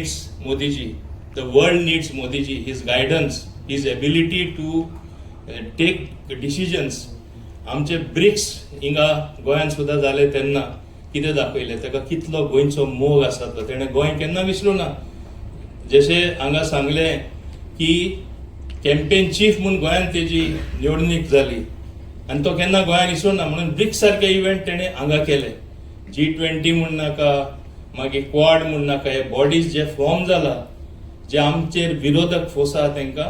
needs Modi ji. The world needs Modi ji. His guidance, his ability to take decisions. आमचे BRICS हिंगा गोंयांत सुद्दां जाले तेन्ना कितें दाखयलें, ताका कितलो गोंयचो मोग आसा तो तेणें गोंय केन्ना विसरूं ना. जशें हांगा सांगलें की कॅम्पेन चीफ म्हणून गोंयांत तेजी निवडणूक जाली आनी तो केन्ना गोंयांत विसरूं ना. म्हणून ब्रिक्स सारके इव्हेंट तेणें हांगा केले. G20 म्हूण नाका, मागीर क्वाड म्हूण नाका, हे बॉडीज जे फॉर्म जाला, जे आमचेर विरोधक फोर्स आहा तांकां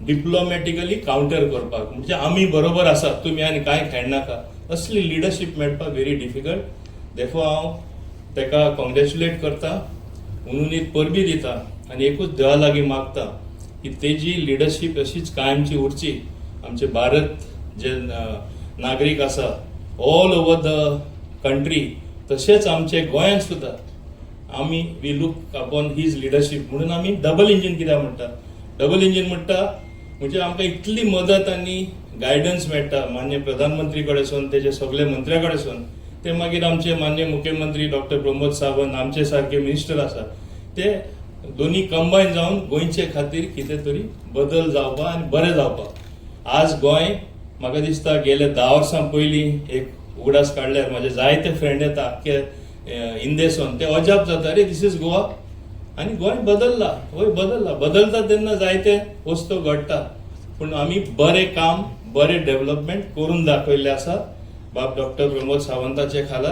डिप्लोमॅटिकली कावंटर करपाक, म्हणजे आमी बरोबर आसात, तुमी आनी कांय खेळनाका, असली लिडरशीप मेळपाक व्हेरी डिफिकल्ट. देफो हांव ताका कॉंग्रॅच्युलेट करता, उनुनीत परबी दिता आनी एकूच देवा लागीं मागता की तेजी लिडरशीप अशीच कायमची उरची. आमचे भारत जे नागरीक आसा ऑल ओवर द कंट्री, तशेंच आमचे गोंयांत सुद्दां आमी we look upon his leadership. म्हणून आमी डबल इंजीन कित्याक म्हणटा, डबल इंजीन म्हणटा म्हणजे आमकां इतली मदत आनी गायडन्स मेळटा मान्य प्रधानमंत्री कडेसून, तेजे सगळे मंत्र्या कडेसून, ते मागीर आमचे मान्य मुख्यमंत्री डॉक्टर प्रमोद सावंत, आमचे सारके मिनिस्टर आसा, ते दोन्ही कंबायन जावन गोंयचे खातीर कितें तरी बदल जावपा आनी बरें जावपा. आज गोंय म्हाका दिसता गेले 10 वर्सां पयलीं एक उगडास काडल्यार म्हाजे जायते फ्रेंड येता आख्खे इंदेसून, ते अजाप जाता, रे दिस इज गोवा. आनी गोंय बदलला, गोंय बदलला. बदलता तेन्ना जायते वस्तू घडटा, पूण आमी बरें काम, बरें डेव्हलपमेंट करून दाखयल्लें आसा बाब डॉक्टर प्रमोद सावंताचे खाला.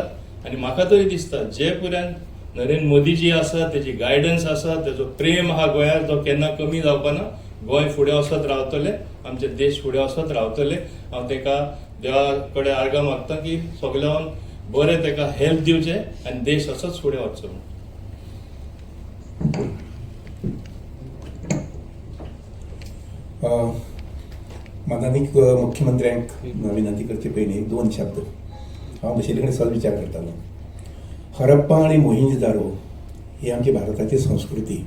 आनी म्हाका तरी दिसता जे पर्यंत नरेंद्र मोदीजी आसा, तेजी गायडन्स आसा, तेजो प्रेम आहा गोंयार, तो केन्ना कमी जावपाना. गोंय फुडें वचत रावतलें, आमचे देश फुडें वचत रावतले. हांव ताका देवा कडेन आर्गां मागता की सगळ्यान बरें ताका हेल्प दिवचें आनी देश असोच फुडें वचचो. माननीय मुख्यमंत्र्यांक विनंती करचे पयलीं 2 शब्द हांव बशिल्ले कडेन सहज विचार करतालो. हरप्पा आनी मोहिंजोदारो ही आमची भारताची संस्कृती,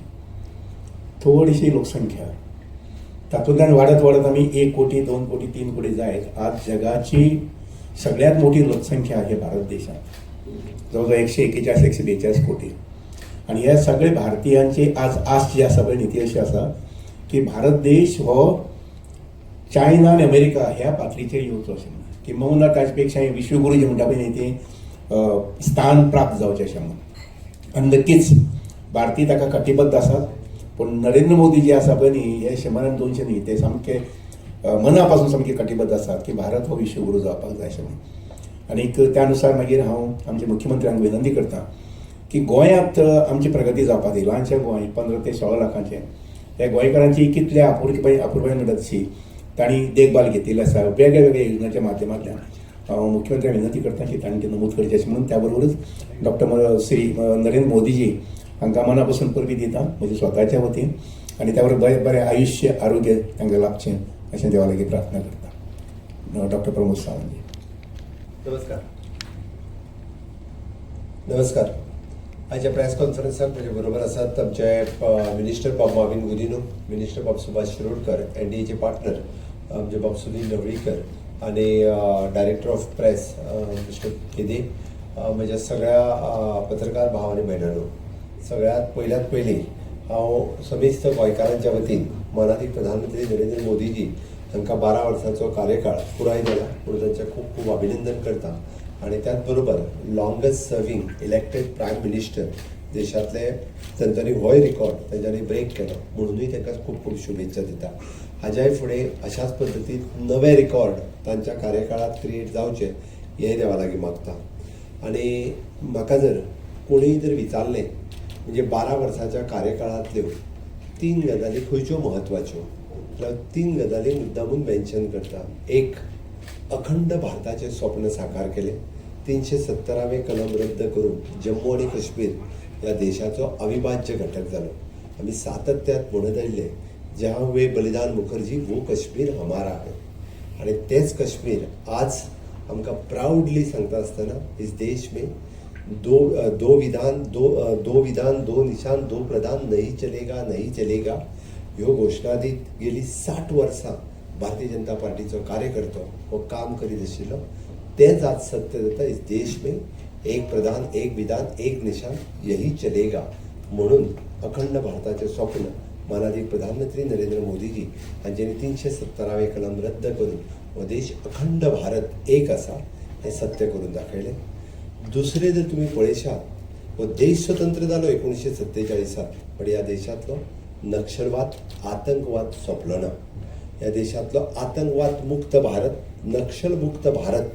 थोडीशी लोकसंख्या, तातूंतल्यान वाडत वाडत आमी 1 कोटी 2 कोटी 3 कोटी जायत आज जगाची सगळ्यात मोठी लोकसंख्या आहे भारत देशात, जवळजवळ 141 142 कोटी. आणि ह्या सगळे भारतीयांची आज आस जी आसा पळय न्ही ती अशी आसा की भारत देश हो चायना आनी अमेरिका ह्या पातळीचेर येवचो अशें म्हणून, किंबहुना ताचे पेक्षा विश्वगुरू जे म्हणटा पळय न्ही ते स्थान प्राप्त जावचें अशें म्हणून. आनी नक्कीच भारतीय ताका कटिबद्ध आसात. पूण नरेंद्र मोदी जे आसा पळय न्ही हे 100 200 न्ही, ते सामके मना पासून सामके कटिबद्ध आसात की भारत हो विश्वगुरू जावपाक जाय अशें म्हणून. आनीक त्या अनुसार मागीर हांव आमच्या मुख्यमंत्र्यांक विनंती करता की गोंयांत आमची प्रगती जावपाक जाय. ल्हानशें गोंय 15 ते 16 लाखांचें, ह्या गोंयकारांची कितल्या अपुरबाय म्हणटात तशी तांणी देखभाल घेतिल्ली आसा वेगळ्या वेगळ्या योजनांच्या माध्यमांतल्यान. हांव मुख्यमंत्र्यांक विनंती करता की तांणी ते नमूद करचें अशें म्हणून. त्या बरोबरच श्री नरेंद्र मोदीजी हांकां मना पासून परबी दिता म्हज्या स्वताच्या वतीन, आनी त्या बरोबर बरें बरें आयुश्य आरोग्य तांकां लाभचें अशें देवा लागीं प्रार्थना करता. डॉक्टर प्रमोद सावंत. नमस्कार. नमस्कार. आजच्या प्रेस कॉन्फरन्सात म्हजे बरोबर आसात आमचे मिनिस्टर बाब माविन गुदिनो, मिनिस्टर बाब सुभाष शिरोडकर, NDAचे पार्टनर आमचे बाब सुनील ढवळीकर आनी डायरेक्टर ऑफ प्रेस मिस्टर केदे, म्हज्या सगळ्या पत्रकार भाव आनी भयणांनो. सगळ्यात पयली हांव समेस्त गोंयकारांच्या वतीन माननीय प्रधानमंत्री नरेंद्र मोदीजी हांकां 12 वर्सांचो कार्यकाळ पुराय जाला म्हणून तांचें खूब खूब अभिनंदन करता. आणि त्याच बरोबर longest serving elected prime minister देशातले तांच्यांनी होय रिकॉर्ड तांच्यांनी ब्रेक केलो म्हणूनय तांकां खूब खूब शुभेच्छा दिता. हाज्याय फुडें अशाच पद्दतीन नवे रिकॉर्ड तांच्या कार्यकाळात क्रिएट जावचे हें देवा लागीं मागता. आनी म्हाका जर कोणीय जर विचारलें म्हणजे 12 वर्साच्या कार्यकाळांतल्यो 3 गजाली खंयच्यो म्हत्वाच्यो, जाल्यार 3 गजाली मुद्दामून मेन्शन करता. एक, अखंड भारताचे स्वप्न साकार केले. 370वें कलम रद्द करून जम्मू आणि काश्मीर ह्या देशाचो अविभाज्य घटक जालो. आमी सातत्यात म्हणत आयिल्ले जहाँ हुए बलिदान मुखर्जी वो कश्मीर हमारा है. आणि तेच कश्मीर आज आमकां प्राउडली सांगता आसतना इस देश में दो विधान दो निशान दो प्रधान नहीं चलेगा ह्यो घोषणा दीत गेली 60 वर्सां भारतीय जनता पार्टीचो कार्यकर्तो हो काम करीत आशिल्लो. तेच आज सत्य जाता. इस देश में एक प्रधान एक विधान एक निशान यही चलेगा. म्हणून अखंड भारताचें स्वप्न मानाधीश प्रधानमंत्री नरेंद्र मोदीजी हांच्यांनी 370वें कलम रद्द करून हो देश अखंड भारत एक आसा हें सत्य करून दाखयलें. दुसरें जर तुमी पळयशात हो देश स्वतंत्र जालो 1947 पण ह्या देशांतलो नक्षलवाद आतंकवाद सोंपलो ना. ह्या देशांतलो आतंकवाद मुक्त भारत नक्षल मुक्त भारत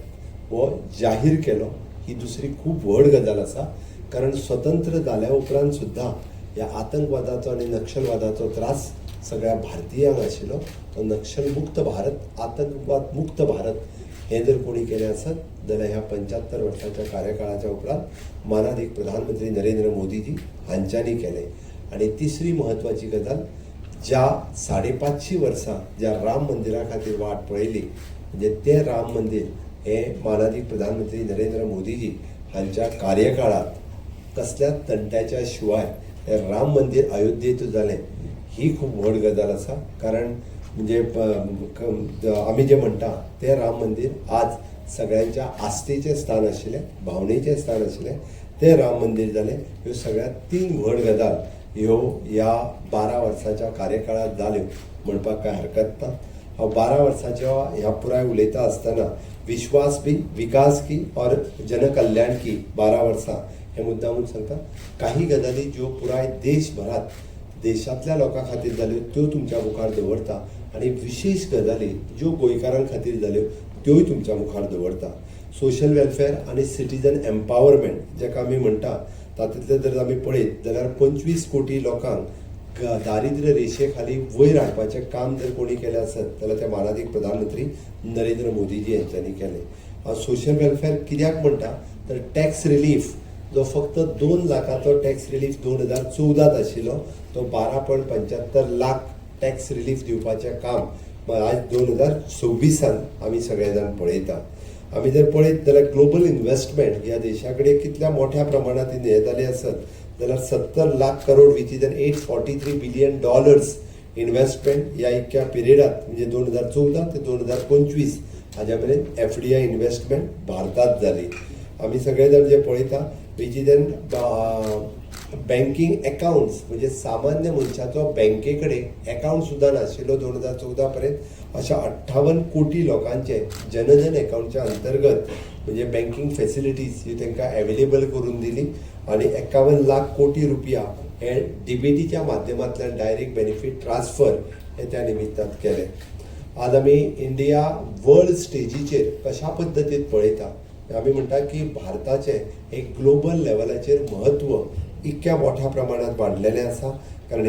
हो जाहीर केलो ही दुसरी खूब व्हड गजाल आसा. कारण स्वतंत्र जाल्या उपरांत सुद्दां ह्या आतंकवादाचो आनी नक्षलवादाचो त्रास सगळ्या भारतीयांक आशिल्लो. तो नक्षल मुक्त भारत आतंकवाद मुक्त भारत हें जर कोणी केलें आसत जाल्यार ह्या 75 वर्सांच्या कार्यकाळाच्या उपरांत मानाधीश प्रधानमंत्री नरेंद्र मोदीजी हांच्यांनी केलें. आनी तिसरी म्हत्वाची गजाल ज्या 550 वर्सां ज्या राम मंदिरा खातीर वाट पळयली म्हणजे तें राम मंदिर हें मानाधीश प्रधानमंत्री नरेंद्र मोदीजी हांच्या कार्यकाळांत कसल्याच तंट्याच्या शिवाय हें राम मंदिर अयोध्येंत जालें ही खूब व्हड गजाल आसा. कारण म्हणजे आमी जें म्हणटा तें राम मंदिर आज सगळ्यांच्या आस्थेचें स्थान आशिल्लें भावनेचें स्थान आशिल्लें तें राम मंदिर जालें. ह्यो सगळ्यांत 3 व्हड गजाल ह्यो ह्या 12 वर्साच्या कार्यकाळांत जाल्यो म्हणपाक कांय हरकत ना. हांव 12 वर्साच्या ह्या पुराय उलयता आसतना विश्वास भी विकास की और जनकल्याण की 12 वर्सां हे मुद्दामून सांगता. काही गजाली ज्यो पुराय देशभरात देशांतल्या लोकां खातीर जाल्यो त्यो तुमच्या मुखार दवरता आनी विशेश गजाली ज्यो गोंयकारां खातीर जाल्यो त्योय तुमच्या मुखार दवरता. सोशल वेलफेअर आनी सिटीजन एम्पावरमेंट जेका आमी म्हणटा तातूंतले जर आमी पळयत जाल्यार 25 कोटी लोकांक दारिद्र्य रेशे खाली वयर हाडपाचें काम जर कोणी केलें आसत जाल्यार ते मानाधीश प्रधानमंत्री नरेंद्र मोदीजी यांच्यांनी केलें. हांव सोशल वेलफेअर कित्याक म्हणटा तर टॅक्स रिलीफ जो फक्त 2 लाखाचो टॅक्स रिलीफ 2014 आशिल्लो तो 12.75 लाख टॅक्स रिलीफ दिवपाचें काम आज 2026 आमी सगळे जाण पळयता. आमी जर पळयत जाल्यार ग्लोबल इन्व्हेस्टमेंट ह्या देशा कडेन कितल्या मोठ्या प्रमाणात हे जाले आसत जाल्यार 70 lakh crore which is $843 billion investment ह्या इतक्या पिरियडात म्हणजे 2014 ते 2025 हाज्या मेरेन FDI इन्व्हेस्टमेंट भारतात जाली. आमी सगळे जाण जे पळयता विच इज बँकिंग अकाउंट्स म्हणजे सामान्य मनशाचो बँके कडेन अकाउंट सुद्दां नाशिल्लो 2014 पर्यंत अशा 58 कोटी लोकांचे जनधन अकाउंटच्या अंतर्गत म्हणजे बँकिंग फॅसिलिटीज ही तांकां अवेलेबल करून दिली आनी 51 लाख कोटी रुपया हे डीबीटीच्या माध्यमांतल्यान डायरेक्ट बेनिफीट ट्रान्सफर हे त्या निमित्तान केले. आज आमी इंडिया वर्ल्ड स्टेजीचेर कशा पद्दतीन पळयता आमी म्हणटा की भारताचें एक ग्लोबल लेवलाचेर महत्व इतक्या मोठ्या प्रमाणात वाडलेलें आसा. कारण